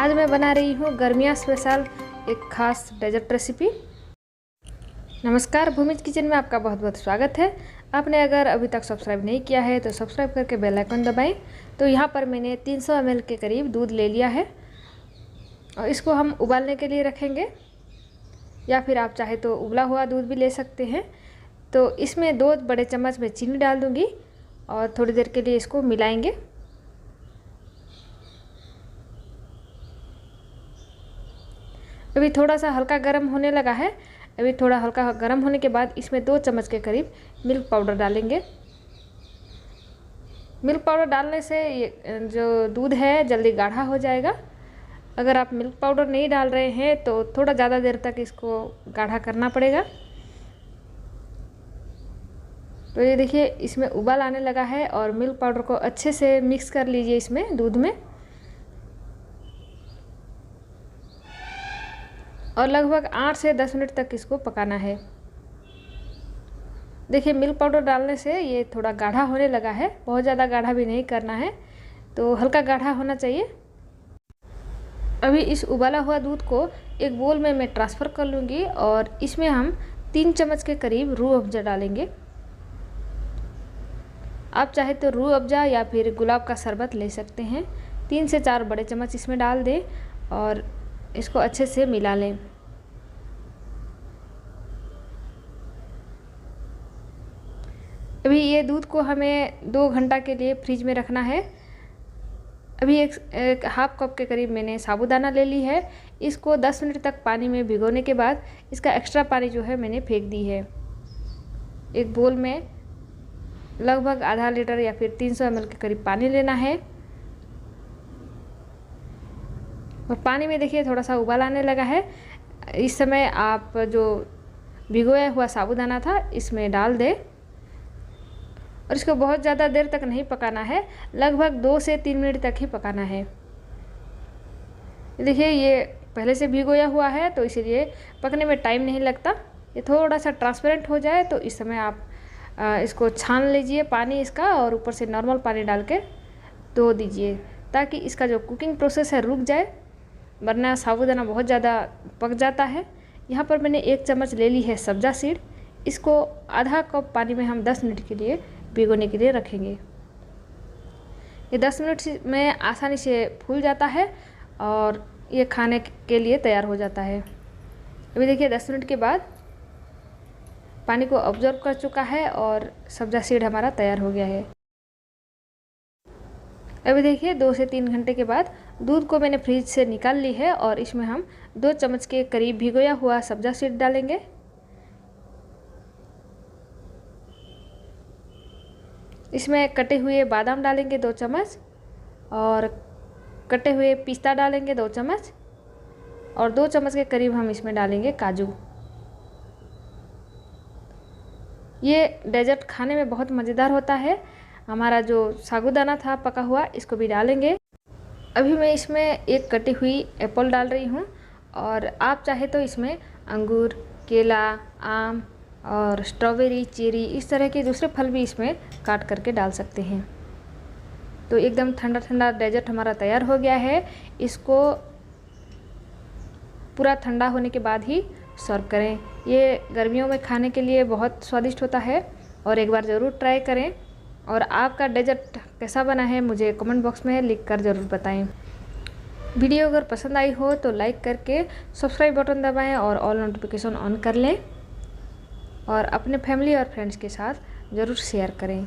आज मैं बना रही हूँ गर्मियाँ स्पेशल एक खास डेजर्ट रेसिपी। नमस्कार, भूमिज किचन में आपका बहुत बहुत स्वागत है। आपने अगर अभी तक सब्सक्राइब नहीं किया है तो सब्सक्राइब करके बेल आइकन दबाएं। तो यहाँ पर मैंने 300 ml के करीब दूध ले लिया है और इसको हम उबालने के लिए रखेंगे, या फिर आप चाहे तो उबला हुआ दूध भी ले सकते हैं। तो इसमें 2 बड़े चम्मच में चीनी डाल दूँगी और थोड़ी देर के लिए इसको मिलाएंगे। अभी थोड़ा सा हल्का गर्म होने लगा है। अभी थोड़ा हल्का गर्म होने के बाद इसमें 2 चम्मच के करीब मिल्क पाउडर डालेंगे। मिल्क पाउडर डालने से ये जो दूध है जल्दी गाढ़ा हो जाएगा। अगर आप मिल्क पाउडर नहीं डाल रहे हैं तो थोड़ा ज़्यादा देर तक इसको गाढ़ा करना पड़ेगा। तो ये देखिए, इसमें उबाल आने लगा है और मिल्क पाउडर को अच्छे से मिक्स कर लीजिए इसमें दूध में, और लगभग 8 से 10 मिनट तक इसको पकाना है। देखिए, मिल्क पाउडर डालने से ये थोड़ा गाढ़ा होने लगा है। बहुत ज़्यादा गाढ़ा भी नहीं करना है, तो हल्का गाढ़ा होना चाहिए। अभी इस उबाला हुआ दूध को एक बोल में मैं ट्रांसफ़र कर लूँगी और इसमें हम 3 चम्मच के करीब रूह अफ़ज़ा डालेंगे। आप चाहे तो रूह अफ़ज़ा या फिर गुलाब का शरबत ले सकते हैं। 3 से 4 बड़े चम्मच इसमें डाल दें और इसको अच्छे से मिला लें। अभी ये दूध को हमें 2 घंटा के लिए फ्रिज में रखना है। अभी एक हाफ कप के करीब मैंने साबूदाना ले ली है। इसको 10 मिनट तक पानी में भिगोने के बाद इसका एक्स्ट्रा पानी जो है मैंने फेंक दी है। एक बोल में लगभग आधा लीटर या फिर 300 ml के करीब पानी लेना है। और पानी में देखिए थोड़ा सा उबाल आने लगा है। इस समय आप जो भिगोया हुआ साबूदाना था इसमें डाल दें और इसको बहुत ज़्यादा देर तक नहीं पकाना है, लगभग 2 से 3 मिनट तक ही पकाना है। देखिए, ये पहले से भिगोया हुआ है तो इसीलिए पकने में टाइम नहीं लगता। ये थोड़ा सा ट्रांसपेरेंट हो जाए तो इस समय आप इसको छान लीजिए पानी इसका, और ऊपर से नॉर्मल पानी डाल के धो दीजिए ताकि इसका जो कुकिंग प्रोसेस है रुक जाए, वरना साबूदाना बहुत ज़्यादा पक जाता है। यहाँ पर मैंने 1 चम्मच ले ली है सब्जा सीड। इसको आधा कप पानी में हम 10 मिनट के लिए भिगोने के लिए रखेंगे। ये 10 मिनट में आसानी से फूल जाता है और ये खाने के लिए तैयार हो जाता है। अभी देखिए 10 मिनट के बाद पानी को ऑब्जर्व कर चुका है और सब्जा सीड हमारा तैयार हो गया है। अभी देखिए 2 से 3 घंटे के बाद दूध को मैंने फ्रिज से निकाल ली है और इसमें हम 2 चम्मच के करीब भिगोया हुआ सब्जा सीड डालेंगे। इसमें कटे हुए बादाम डालेंगे 2 चम्मच, और कटे हुए पिस्ता डालेंगे 2 चम्मच, और 2 चम्मच के करीब हम इसमें डालेंगे काजू। ये डेजर्ट खाने में बहुत मज़ेदार होता है। हमारा जो साबूदाना था पका हुआ, इसको भी डालेंगे। अभी मैं इसमें एक कटी हुई एप्पल डाल रही हूँ, और आप चाहे तो इसमें अंगूर, केला, आम और स्ट्रॉबेरी, चेरी, इस तरह के दूसरे फल भी इसमें काट करके डाल सकते हैं। तो एकदम ठंडा ठंडा डेजर्ट हमारा तैयार हो गया है। इसको पूरा ठंडा होने के बाद ही सर्व करें। ये गर्मियों में खाने के लिए बहुत स्वादिष्ट होता है और एक बार ज़रूर ट्राई करें। और आपका डेजर्ट कैसा बना है मुझे कमेंट बॉक्स में लिख कर ज़रूर बताएं। वीडियो अगर पसंद आई हो तो लाइक करके सब्सक्राइब बटन दबाएं और ऑल नोटिफिकेशन ऑन कर लें, और अपने फैमिली और फ्रेंड्स के साथ ज़रूर शेयर करें।